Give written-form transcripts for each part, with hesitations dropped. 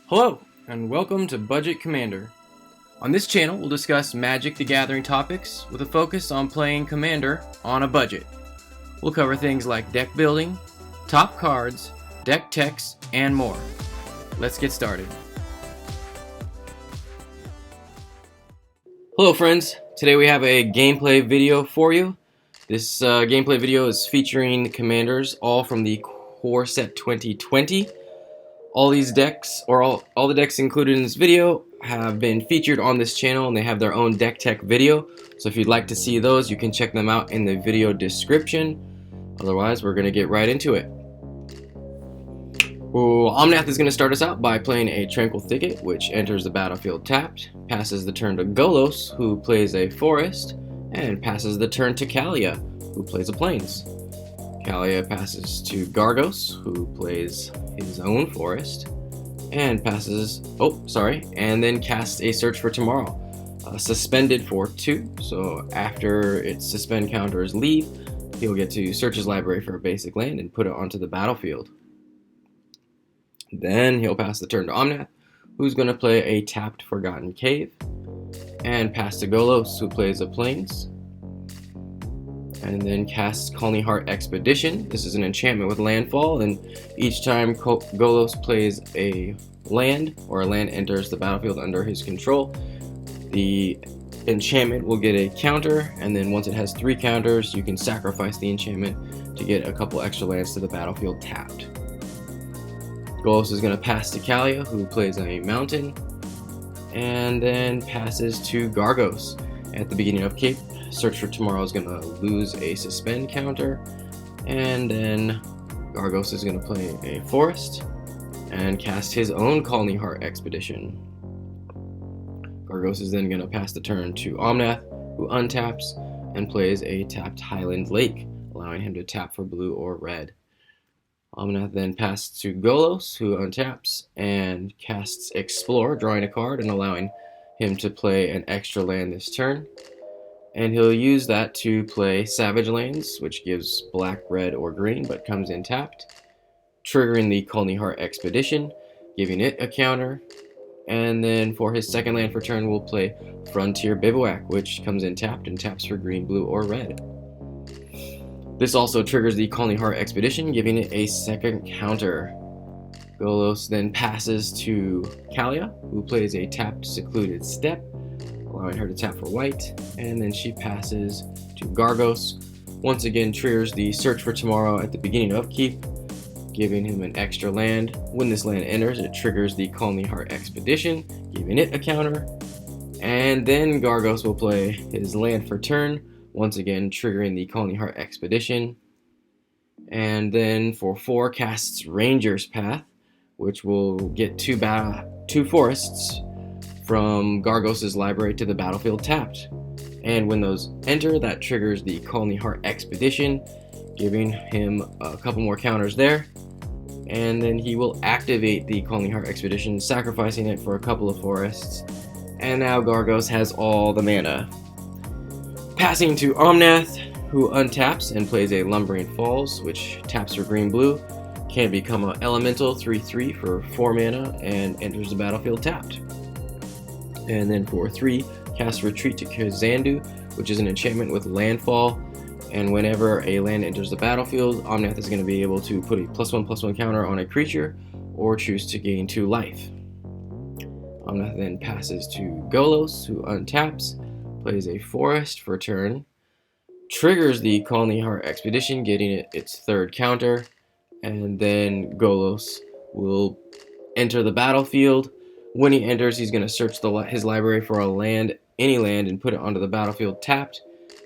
Hello, and welcome to Budget Commander. On this channel, we'll discuss Magic the Gathering topics with a focus on playing Commander on a budget. We'll cover things like deck building, top cards, deck techs, and more. Let's get started. Hello friends, today we have a gameplay video for you. This gameplay video is featuring the Commanders, all from the Core Set 2020. All these decks, or all the decks included in this video, have been featured on this channel and they have their own deck tech video. So if you'd like to see those, you can check them out in the video description. Otherwise, we're going to get right into it. Well, Omnath is going to start us out by playing a Tranquil Thicket, which enters the battlefield tapped, passes the turn to Golos, who plays a Forest, and passes the turn to Kaalia, who plays a Plains. Kaalia passes to Gargos, who plays his own Forest, and and then casts a Search for Tomorrow. Suspended for 2, so after its suspend counters leave, he'll get to search his library for a basic land and put it onto the battlefield. Then he'll pass the turn to Omnath, who's going to play a tapped Forgotten Cave, and pass to Golos, who plays a Plains, and then casts Khalni Heart Expedition. This is an enchantment with landfall, and each time Golos plays a land or a land enters the battlefield under his control, the enchantment will get a counter, and then once it has 3 counters, you can sacrifice the enchantment to get a couple extra lands to the battlefield tapped. Golos is going to pass to Kaalia, who plays a mountain, and then passes to Gargos. At the beginning of Cape, Search for Tomorrow is going to lose a suspend counter, and then Gargos is going to play a Forest and cast his own Khalni Heart Expedition. Gargos is then going to pass the turn to Omnath, who untaps and plays a tapped Highland Lake, allowing him to tap for blue or red. Omnath then passes to Golos, who untaps and casts Explore, drawing a card and allowing him to play an extra land this turn. And he'll use that to play Savage Lands, which gives black, red, or green, but comes in tapped, triggering the Khalni Heart Expedition, giving it a counter. And then for his second land for turn, we'll play Frontier Bivouac, which comes in tapped and taps for green, blue, or red. This also triggers the Khalni Heart Expedition, giving it a second counter. Golos then passes to Kaalia, who plays a tapped Secluded Step, allowing her to tap for white, and then she passes to Gargos. Once again, triggers the Search for Tomorrow at the beginning of Keep, giving him an extra land. When this land enters, it triggers the Khalni Heart Expedition, giving it a counter. And then Gargos will play his land for turn, once again triggering the Khalni Heart Expedition. And then for 4, casts Ranger's Path, which will get 2 forests from Gargos' library to the battlefield tapped. And when those enter, that triggers the Khalni Heart Expedition, giving him a couple more counters there. And then he will activate the Khalni Heart Expedition, sacrificing it for a couple of forests. And now Gargos has all the mana. Passing to Omnath, who untaps and plays a Lumbering Falls, which taps for green-blue, can become an elemental 3/3 for 4 mana and enters the battlefield tapped. And then for 3, cast Retreat to Kazandu, which is an enchantment with landfall, and whenever a land enters the battlefield, Omnath is going to be able to put a +1/+1 counter on a creature or choose to gain 2 life. Omnath then passes to Golos, who untaps, plays a Forest for turn, triggers the Khalni Heart Expedition, getting it its 3rd counter, and then Golos will enter the battlefield. When he enters, he's going to search his library for a land, any land, and put it onto the battlefield tapped.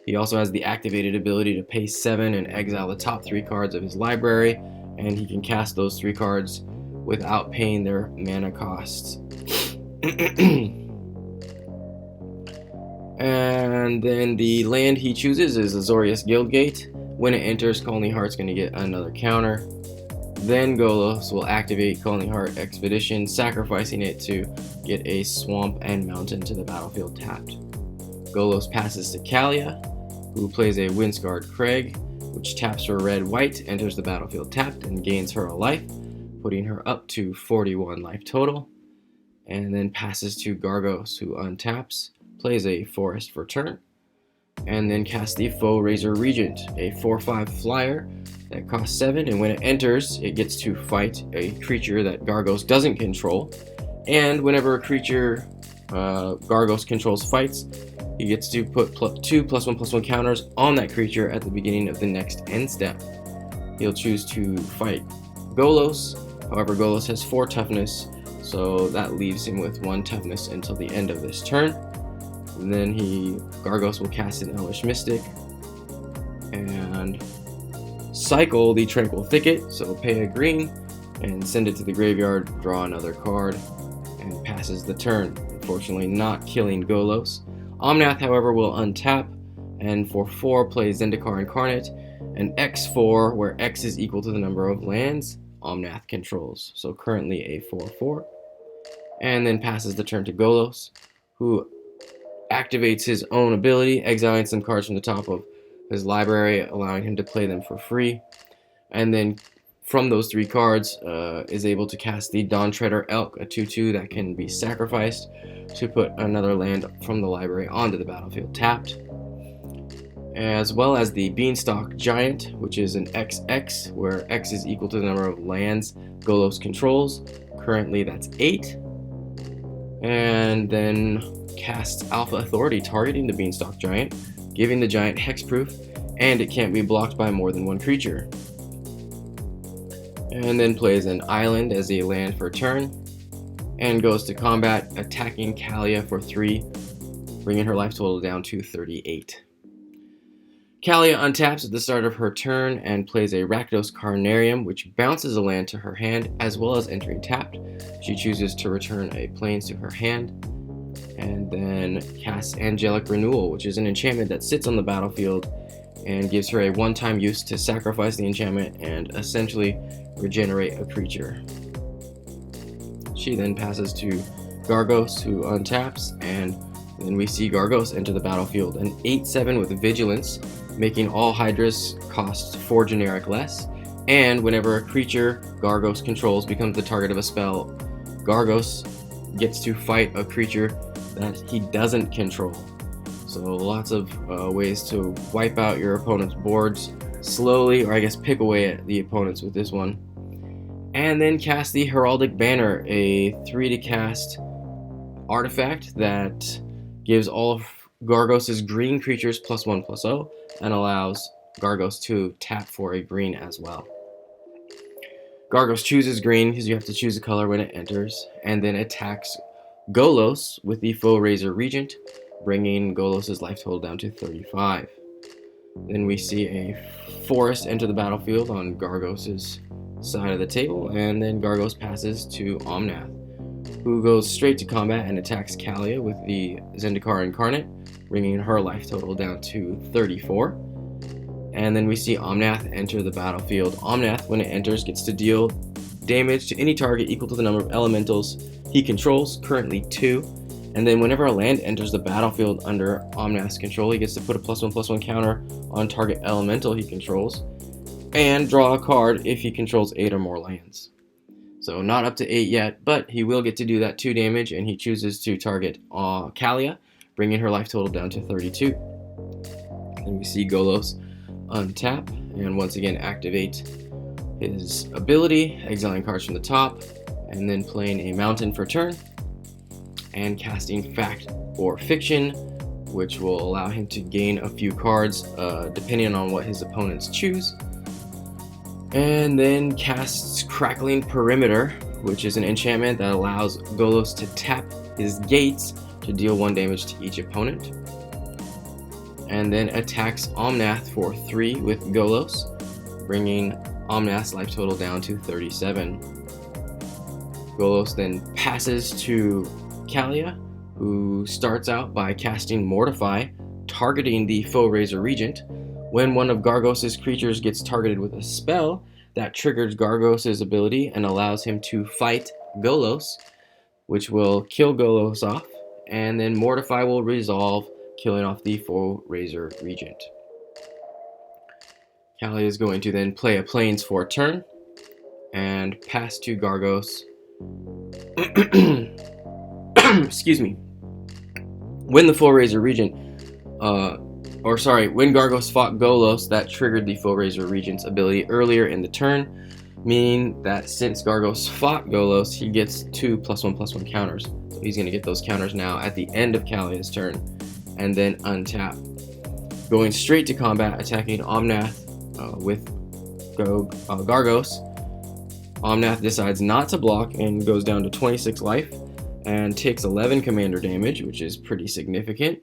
He also has the activated ability to pay 7 and exile the top 3 cards of his library, and he can cast those 3 cards without paying their mana costs. And then the land he chooses is Azorius Guildgate. When it enters, Khalni Heart's going to get another counter. Then Golos will activate Khalni Heart Expedition, sacrificing it to get a swamp and mountain to the battlefield tapped. Golos passes to Kaalia, who plays a Windscarred Crag, which taps for red-white, enters the battlefield tapped, and gains her a life, putting her up to 41 life total. and then passes to Gargos, who untaps, plays a Forest for turn, and then casts the Foe-Razor Regent, a 4/5 flyer that costs 7, and when it enters, it gets to fight a creature that Gargos doesn't control. And whenever a creature Gargos controls fights, he gets to put 2 +1/+1 counters on that creature at the beginning of the next end step. He'll choose to fight Golos. However, Golos has 4 toughness, so that leaves him with 1 toughness until the end of this turn. And then Gargos will cast an Elvish Mystic and cycle the Tranquil Thicket, so pay a green and send it to the graveyard, draw another card, and passes the turn, unfortunately not killing Golos. Omnath, however, will untap, and for 4 plays Zendikar Incarnate, and X4, where X is equal to the number of lands Omnath controls, so currently a 4/4, and then passes the turn to Golos, who activates his own ability, exiling some cards from the top of his library, allowing him to play them for free, and then from those 3 cards is able to cast the Dawn-Treader Elk, a 2/2 that can be sacrificed to put another land from the library onto the battlefield tapped, as well as the Beanstalk Giant, which is an XX, where X is equal to the number of lands Golos controls. Currently that's 8. And then casts Alpha Authority, targeting the Beanstalk Giant, giving the Giant hexproof, and it can't be blocked by more than 1 creature. And then plays an island as a land for turn, and goes to combat, attacking Kaalia for 3, bringing her life total down to 38. Kaalia untaps at the start of her turn and plays a Rakdos Carnarium, which bounces a land to her hand as well as entering tapped. She chooses to return a plains to her hand, and then casts Angelic Renewal, which is an enchantment that sits on the battlefield and gives her a one-time use to sacrifice the enchantment and essentially regenerate a creature. She then passes to Gargos, who untaps, and then we see Gargos enter the battlefield, an 8/7 with Vigilance, making all Hydras cost 4 generic less, and whenever a creature Gargos controls becomes the target of a spell, Gargos gets to fight a creature that he doesn't control. So lots of ways to wipe out your opponent's boards slowly, or I guess pick away at the opponents with this one. And then cast the Heraldic Banner, a 3 to cast artifact that gives all of Gargos' green creatures +1/+0 and allows Gargos to tap for a green as well. Gargos chooses green because you have to choose a color when it enters, and then attacks Golos with the Foe-Razor Regent, bringing Golos' life total down to 35. Then we see a forest enter the battlefield on Gargos' side of the table, and then Gargos passes to Omnath, who goes straight to combat and attacks Kaalia with the Zendikar Incarnate, bringing her life total down to 34. And then we see Omnath enter the battlefield. Omnath, when it enters, gets to deal damage to any target equal to the number of elementals he controls, currently 2. And then whenever a land enters the battlefield under Omnath's control, he gets to put a +1/+1 counter on target elemental he controls, and draw a card if he controls 8 or more lands. So not up to 8 yet, but he will get to do that 2 damage, and he chooses to target Kaalia, bringing her life total down to 32. And we see Golos untap, and once again activate his ability, exiling cards from the top, and then playing a mountain for turn, and casting Fact or Fiction, which will allow him to gain a few cards depending on what his opponents choose. And then casts Crackling Perimeter, which is an enchantment that allows Golos to tap his gates to deal 1 damage to each opponent. And then attacks Omnath for 3 with Golos, bringing Omnath's life total down to 37. Golos then passes to Kaalia, who starts out by casting Mortify, targeting the Foe-Razor Regent. When one of Gargos' creatures gets targeted with a spell, that triggers Gargos' ability and allows him to fight Golos, which will kill Golos off, and then Mortify will resolve, killing off the Foe-Razor Regent. Kaalia is going to then play a Plains for a turn, and pass to Gargos, excuse me, when the Full Razor Regent, when Gargos fought Golos, that triggered the Full Razor Regent's ability earlier in the turn, meaning that since Gargos fought Golos, he gets 2 +1/+1 counters. So he's going to get those counters now at the end of Kalia's turn, and then untap. Going straight to combat, attacking Omnath with Gargos. Omnath decides not to block and goes down to 26 life and takes 11 commander damage, which is pretty significant.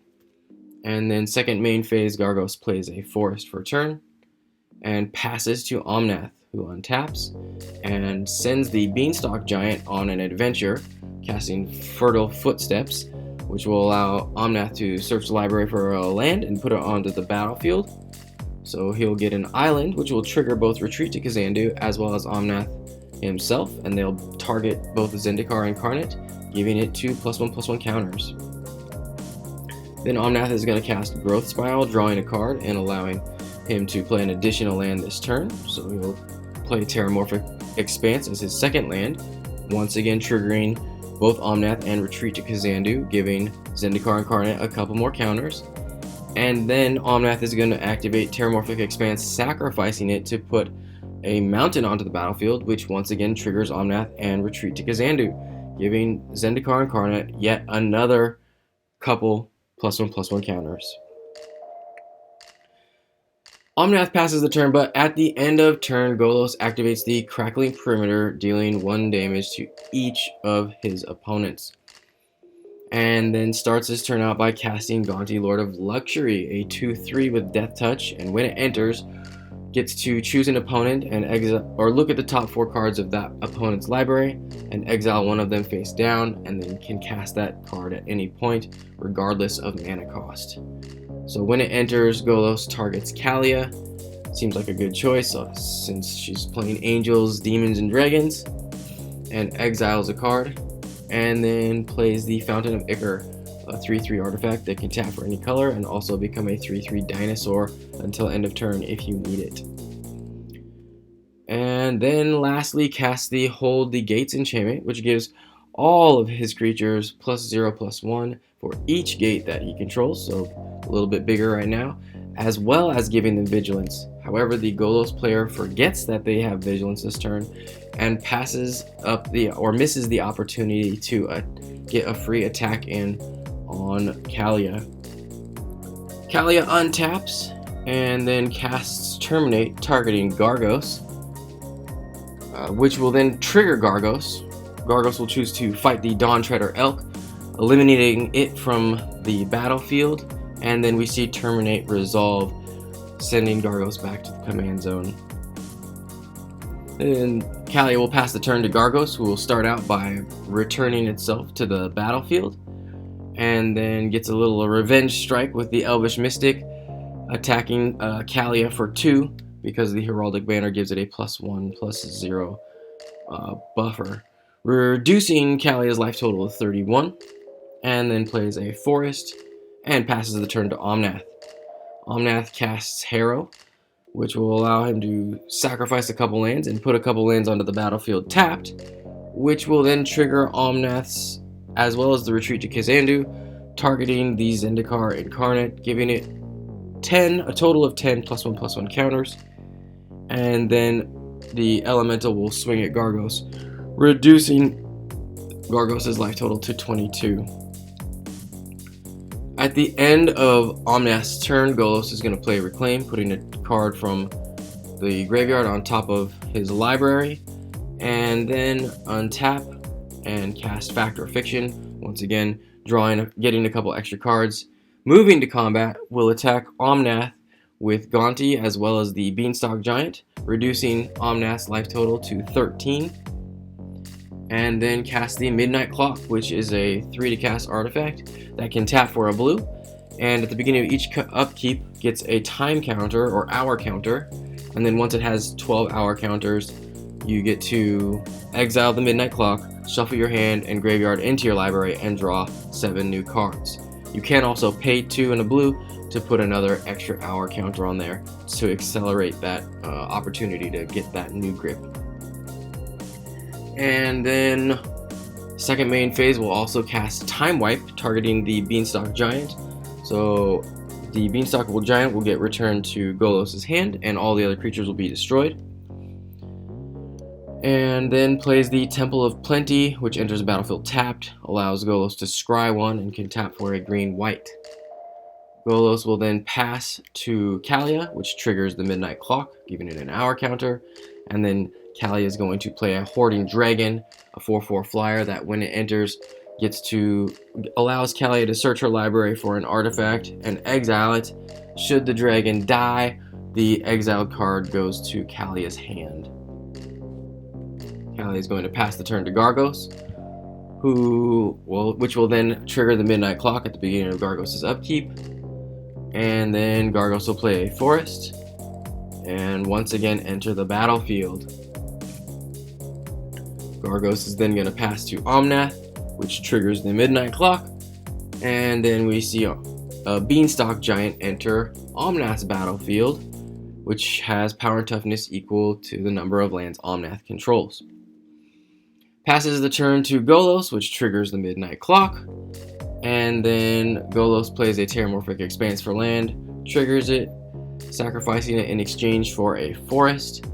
And then second main phase, Gargos plays a forest for turn and passes to Omnath, who untaps and sends the Beanstalk Giant on an adventure, casting Fertile Footsteps, which will allow Omnath to search the library for a land and put it onto the battlefield. So he'll get an island, which will trigger both Retreat to Kazandu as well as Omnath himself, and they'll target both Zendikar Incarnate, giving it 2 +1/+1 counters. Then Omnath is going to cast Growth Spiral, drawing a card and allowing him to play an additional land this turn. So he'll play Terramorphic Expanse as his second land, once again triggering both Omnath and Retreat to Kazandu, giving Zendikar Incarnate a couple more counters. And then Omnath is going to activate Terramorphic Expanse, sacrificing it to put a mountain onto the battlefield, which once again triggers Omnath and Retreat to Kazandu, giving Zendikar Incarnate yet another couple +1/+1 counters. Omnath passes the turn, but at the end of turn, Golos activates the Crackling Perimeter, dealing 1 damage to each of his opponents. And then starts his turn out by casting Gonti, Lord of Luxury, a 2/3 with Death Touch, and when it enters, gets to choose an opponent and exile, or look at the top 4 cards of that opponent's library and exile one of them face down, and then can cast that card at any point, regardless of mana cost. So when it enters, Golos targets Kalia. Seems like a good choice since she's playing Angels, Demons, and Dragons, and exiles a card, and then plays the Fountain of Ichor, a 3/3 artifact that can tap for any color and also become a 3/3 dinosaur until end of turn if you need it. And then lastly casts the Hold the Gates enchantment, which gives all of his creatures +0/+1 for each gate that he controls, so a little bit bigger right now, as well as giving them vigilance. However, the Golos player forgets that they have vigilance this turn and passes up misses the opportunity to get a free attack in on Kalia. Kalia untaps and then casts Terminate, targeting Gargos, which will then trigger Gargos. Gargos will choose to fight the Dawntreader Elk, eliminating it from the battlefield, and then we see Terminate resolve, sending Gargos back to the command zone. Then Kalia will pass the turn to Gargos, who will start out by returning itself to the battlefield, and then gets a little revenge strike with the Elvish Mystic, attacking Kalia for 2 because the Heraldic Banner gives it a +1/+0 buffer, reducing Kalia's life total to 31, and then plays a forest and passes the turn to Omnath. Omnath casts Harrow, which will allow him to sacrifice a couple lands and put a couple lands onto the battlefield tapped, which will then trigger Omnath's as well as the Retreat to Kazandu, targeting the Zendikar Incarnate, giving it a total of 10 +1/+1 counters, and then the Elemental will swing at Gargos, reducing Gargos' life total to 22. At the end of Omnath's turn, Golos is going to play Reclaim, putting a card from the graveyard on top of his library, and then untap and cast Fact or Fiction, once again getting a couple extra cards. Moving to combat, will attack Omnath with Gonti as well as the Beanstalk Giant, reducing Omnath's life total to 13. And then cast the Midnight Clock, which is a 3 to cast artifact that can tap for a blue, and at the beginning of each upkeep gets a time counter or hour counter, and then once it has 12 hour counters, you get to exile the Midnight Clock, shuffle your hand and graveyard into your library, and draw 7 new cards. You can also pay 2 and a blue to put another extra hour counter on there to accelerate that opportunity to get that new grip. And then Second main phase will also cast Time Wipe, targeting the Beanstalk Giant. So the Beanstalk Giant will get returned to Golos' hand, and all the other creatures will be destroyed. And then plays the Temple of Plenty, which enters the battlefield tapped, allows Golos to scry one, and can tap for a green-white. Golos will then pass to Kaalia, which triggers the Midnight Clock, giving it an hour counter. And then Kaalia is going to play a Hoarding Dragon, a 4/4 flyer that when it enters allows Kaalia to search her library for an artifact and exile it. Should the dragon die, the exiled card goes to Kaalia's hand. Kaalia is going to pass the turn to Gargos, which will then trigger the Midnight Clock at the beginning of Gargos' upkeep. And then Gargos will play a Forest, and once again enter the battlefield. Gargos is then going to pass to Omnath, which triggers the Midnight Clock, and then we see a Beanstalk Giant enter Omnath's battlefield, which has power and toughness equal to the number of lands Omnath controls. Passes the turn to Golos, which triggers the Midnight Clock, and then Golos plays a Terramorphic Expanse for land, triggers it, sacrificing it in exchange for a Forest,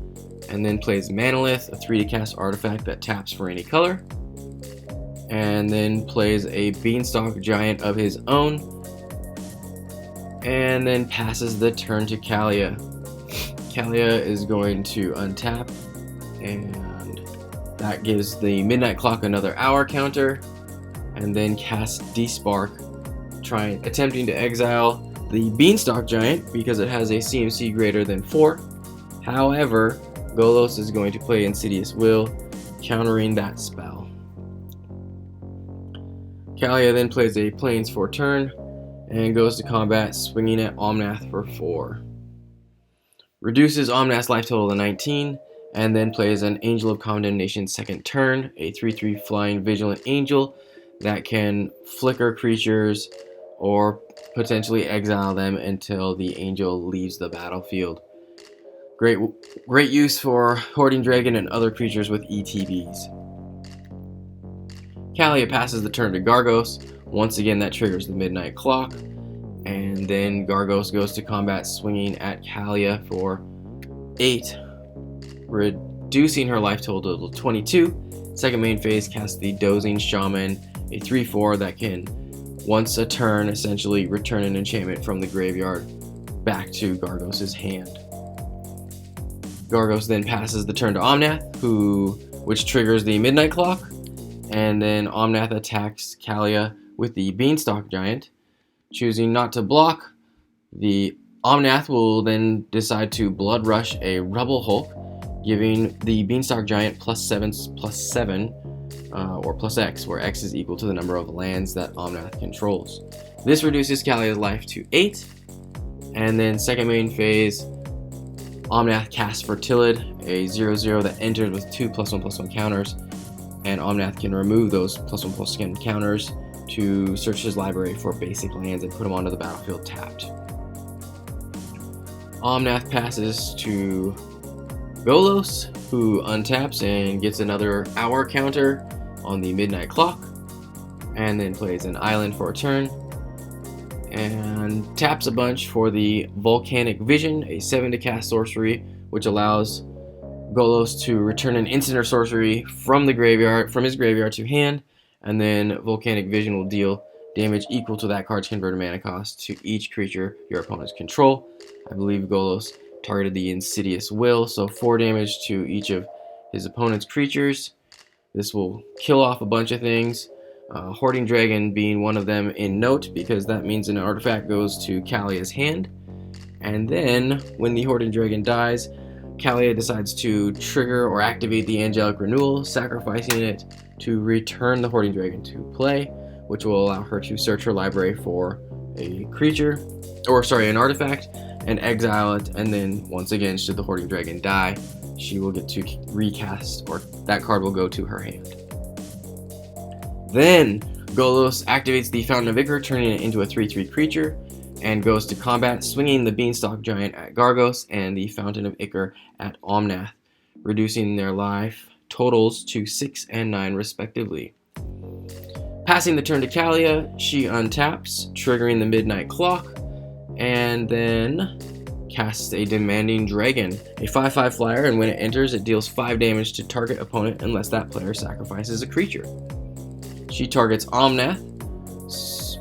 and then plays Manalith, a 3 to cast artifact that taps for any color, and then plays a Beanstalk Giant of his own, and then passes the turn to Kaalia. Kaalia is going to untap, and that gives the Midnight Clock another hour counter, and then casts Despark, attempting to exile the Beanstalk Giant because it has a CMC greater than 4. However, Golos is going to play Insidious Will, countering that spell. Kaalia then plays a Plains for turn and goes to combat, swinging at Omnath for 4. Reduces Omnath's life total to 19, and then plays an Angel of Condemnation second turn, a 3/3 flying Vigilant Angel that can flicker creatures or potentially exile them until the angel leaves the battlefield. Great use for Hoarding Dragon and other creatures with ETBs. Kaalia passes the turn to Gargos. Once again, that triggers the Midnight Clock. And then Gargos goes to combat, swinging at Kaalia for 8, reducing her life total to 22. Second main phase casts the Dozing Shaman, a 3/4 that can, once a turn, essentially return an enchantment from the graveyard back to Gargos' hand. Gargos then passes the turn to Omnath, which triggers the Midnight Clock, and then Omnath attacks Kaalia with the Beanstalk Giant. Choosing not to block, the Omnath will then decide to Blood Rush a Rubble Hulk, giving the Beanstalk Giant +7 or +X, where X is equal to the number of lands that Omnath controls. This reduces Kaalia's life to 8, and then second main phase, Omnath casts Fertilid, a 0/0 that enters with 2 +1/+1 counters, and Omnath can remove those +1/+1 counters to search his library for basic lands and put them onto the battlefield tapped. Omnath passes to Golos, who untaps and gets another hour counter on the Midnight Clock, and then plays an island for a turn, and taps a bunch for the Volcanic Vision, a 7 to cast sorcery, which allows Golos to return an instant or sorcery from his graveyard to hand, and then Volcanic Vision will deal damage equal to that card's converted mana cost to each creature your opponents control. I believe Golos targeted the Insidious Will, so 4 damage to each of his opponent's creatures. This will kill off a bunch of things, Hoarding Dragon being one of them in note, because that means an artifact goes to Kaalia's hand. And then, when the Hoarding Dragon dies, Kaalia decides to trigger or activate the Angelic Renewal, sacrificing it to return the Hoarding Dragon to play, which will allow her to search her library for an artifact, and exile it, and then, once again, should the Hoarding Dragon die, she will get to recast, or that card will go to her hand. Then, Golos activates the Fountain of Ichor, turning it into a 3/3 creature, and goes to combat, swinging the Beanstalk Giant at Gargos and the Fountain of Ichor at Omnath, reducing their life totals to 6 and 9 respectively. Passing the turn to Kalia, she untaps, triggering the midnight clock, and then casts a Demanding Dragon, a 5/5 flyer, and when it enters, it deals 5 damage to target opponent unless that player sacrifices a creature. She targets Omnath,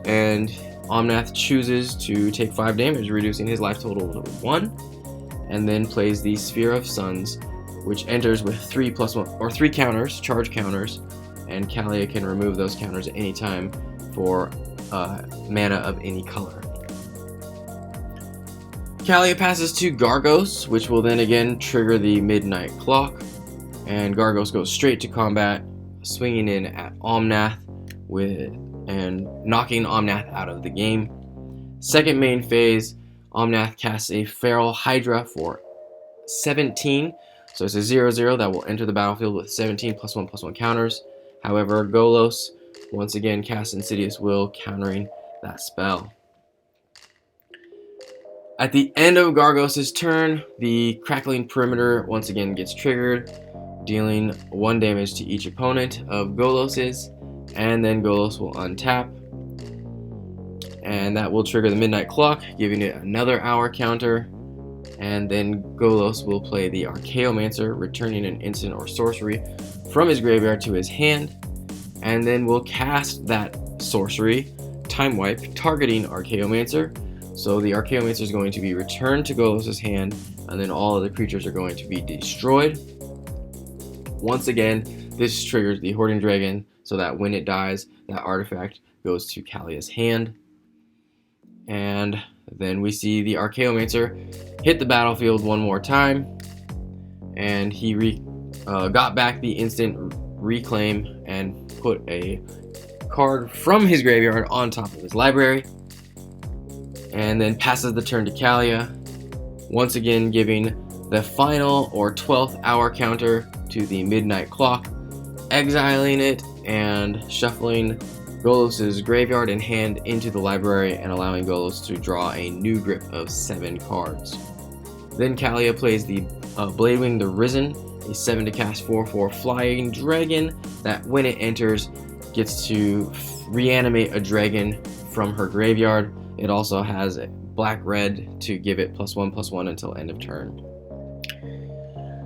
and Omnath chooses to take 5 damage, reducing his life total to 1, and then plays the Sphere of Suns, which enters with 3 counters, charge counters, and Kalia can remove those counters at any time for mana of any color. Kalia passes to Gargos, which will then again trigger the midnight clock, and Gargos goes straight to combat, swinging in at Omnath and knocking Omnath out of the game. Second main phase, Omnath casts a Feral Hydra for 17, so it's a 0/0 that will enter the battlefield with 17 +1/+1 counters. However, Golos once again casts Insidious Will, countering that spell. At the end of Gargos' turn, the Crackling Perimeter once again gets triggered, dealing 1 damage to each opponent of Golos', and then Golos will untap, and that will trigger the Midnight Clock, giving it another hour counter, and then Golos will play the Archaeomancer, returning an instant or sorcery from his graveyard to his hand, and then will cast that sorcery, Time Wipe, targeting Archaeomancer. So the Archaeomancer is going to be returned to Golos' hand, and then all of the creatures are going to be destroyed. Once again, this triggers the Hoarding Dragon, so that when it dies, that artifact goes to Kalia's hand. And then we see the Archaeomancer hit the battlefield one more time, and he got back the instant reclaim and put a card from his graveyard on top of his library, and then passes the turn to Kalia, once again giving the final or 12th hour counter to the Midnight Clock, exiling it and shuffling Golos' graveyard and hand into the library and allowing Golos to draw a new grip of 7 cards. Then Kalia plays the Bladewing the Risen, a 7 to cast 4/4 flying dragon that when it enters gets to reanimate a dragon from her graveyard. It also has black-red to give it +1/+1 until end of turn.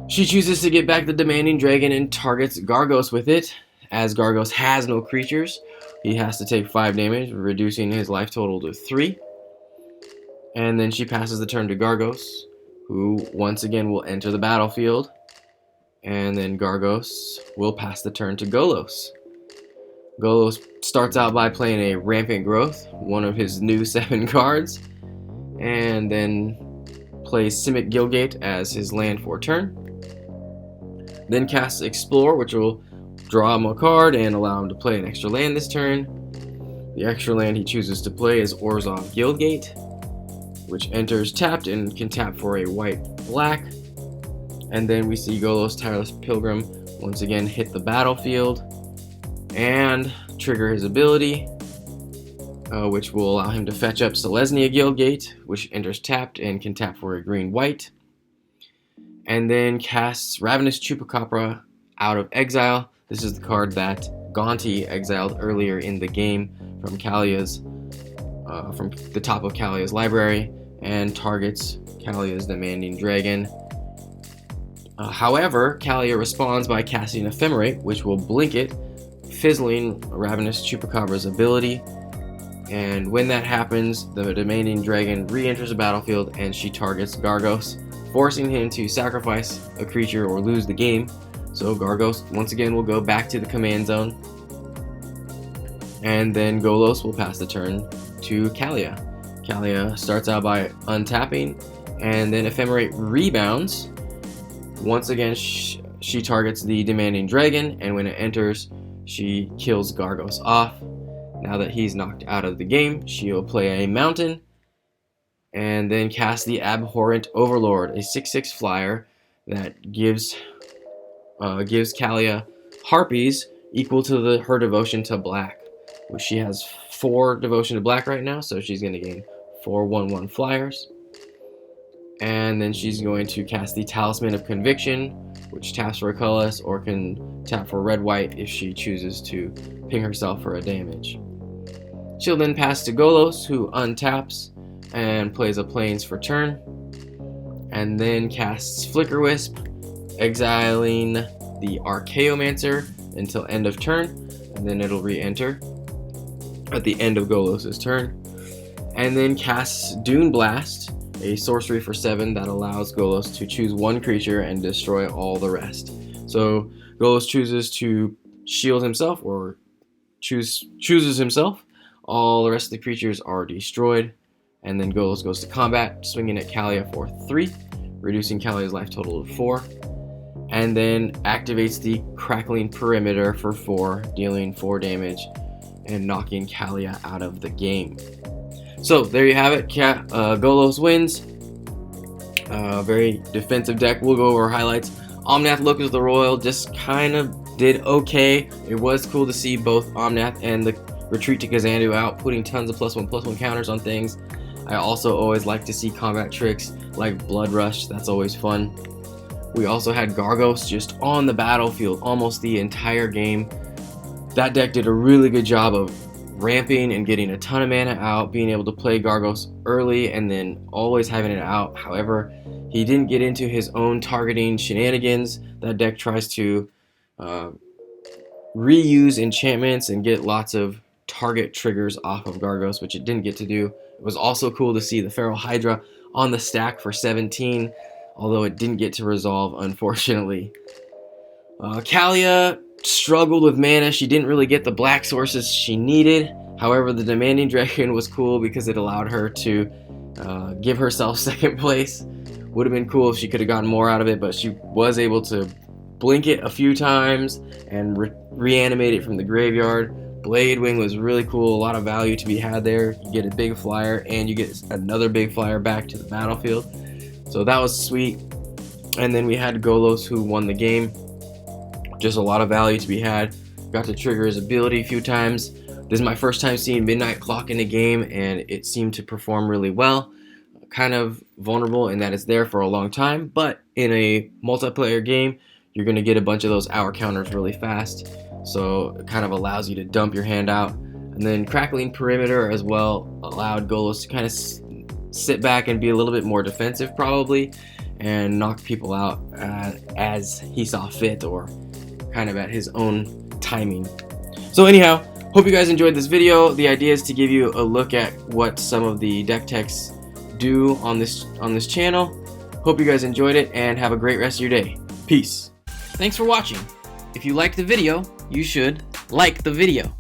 She chooses to get back the Demanding Dragon and targets Gargos with it. As Gargos has no creatures, he has to take 5 damage, reducing his life total to 3. And then she passes the turn to Gargos, who once again will enter the battlefield. And then Gargos will pass the turn to Golos. Golos starts out by playing a Rampant Growth, one of his new 7 cards, and then plays Simic Guildgate as his land for turn. Then casts Explore, which will draw him a card and allow him to play an extra land this turn. The extra land he chooses to play is Orzhov Guildgate, which enters tapped and can tap for a white-black. And then we see Golos Tireless Pilgrim once again hit the battlefield and trigger his ability, which will allow him to fetch up Selesnya Guildgate, which enters tapped and can tap for a green-white. And then casts Ravenous Chupacabra out of exile. This is the card that Gonti exiled earlier in the game from the top of Kalia's library, and targets Kalia's Demanding Dragon. However, Kalia responds by casting Ephemerate, which will blink it, fizzling Ravenous Chupacabra's ability. And when that happens, the Demanding Dragon re-enters the battlefield and she targets Gargos, forcing him to sacrifice a creature or lose the game. So Gargos once again will go back to the command zone. And then Golos will pass the turn to Kalia. Kalia starts out by untapping, and then Ephemerate rebounds. Once again, she targets the Demanding Dragon, and when it enters, she kills Gargos off. Now that he's knocked out of the game, she'll play a Mountain, and then cast the Abhorrent Overlord, a 6/6 flyer that gives Kalia Harpies equal to her devotion to black. She has 4 devotion to black right now, so she's going to gain 4 1/1 flyers. And then she's going to cast the Talisman of Conviction, which taps for a colorless or can tap for red-white if she chooses to ping herself for a damage. She'll then pass to Golos, who untaps and plays a Plains for turn, and then casts Flicker Wisp, exiling the Archaeomancer until end of turn, and then it'll re-enter at the end of Golos' turn. And then casts Dune Blast, a sorcery for 7 that allows Golos to choose one creature and destroy all the rest. So Golos chooses to shield himself or chooses himself. All the rest of the creatures are destroyed. And then Golos goes to combat, swinging at Kaalia for 3, reducing Kaalia's life total to 4. And then activates the Crackling Perimeter for 4, dealing 4 damage and knocking Kaalia out of the game. So there you have it. Golos wins. Very defensive deck. We'll go over highlights. Omnath Locust the Royal just kind of did okay. It was cool to see both Omnath and the Retreat to Kazandu out, putting tons of +1/+1 counters on things. I also always like to see combat tricks like Blood Rush. That's always fun. We also had Gargos just on the battlefield almost the entire game. That deck did a really good job of ramping and getting a ton of mana out, being able to play Gargos early and then always having it out. However, he didn't get into his own targeting shenanigans. That deck tries to reuse enchantments and get lots of target triggers off of Gargos, which it didn't get to do. It was also cool to see the Feral Hydra on the stack for 17, although it didn't get to resolve, unfortunately. Kaalia struggled with mana. She didn't really get the black sources she needed. However, the Demanding Dragon was cool because it allowed her to give herself second place. Would have been cool if she could have gotten more out of it, but she was able to blink it a few times and reanimate it from the graveyard. Bladewing was really cool. A lot of value to be had there. You get a big flyer and you get another big flyer back to the battlefield. So that was sweet. And then we had Golos, who won the game. Just a lot of value to be had. Got to trigger his ability a few times. This is my first time seeing Midnight Clock in the game, and it seemed to perform really well. Kind of vulnerable in that it's there for a long time, but in a multiplayer game, you're going to get a bunch of those hour counters really fast. So it kind of allows you to dump your hand out. And then Crackling Perimeter as well allowed Golos to kind of sit back and be a little bit more defensive probably, and knock people out as he saw fit or kind of at his own timing. So anyhow, hope you guys enjoyed this video. The idea is to give you a look at what some of the deck techs do on this channel. Hope you guys enjoyed it and have a great rest of your day. Peace. Thanks for watching. If you liked the video, you should like the video.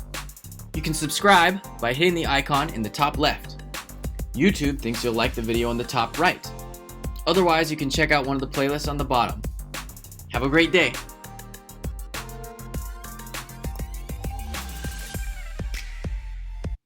You can subscribe by hitting the icon in the top left. YouTube thinks you'll like the video on the top right. Otherwise, you can check out one of the playlists on the bottom. Have a great day.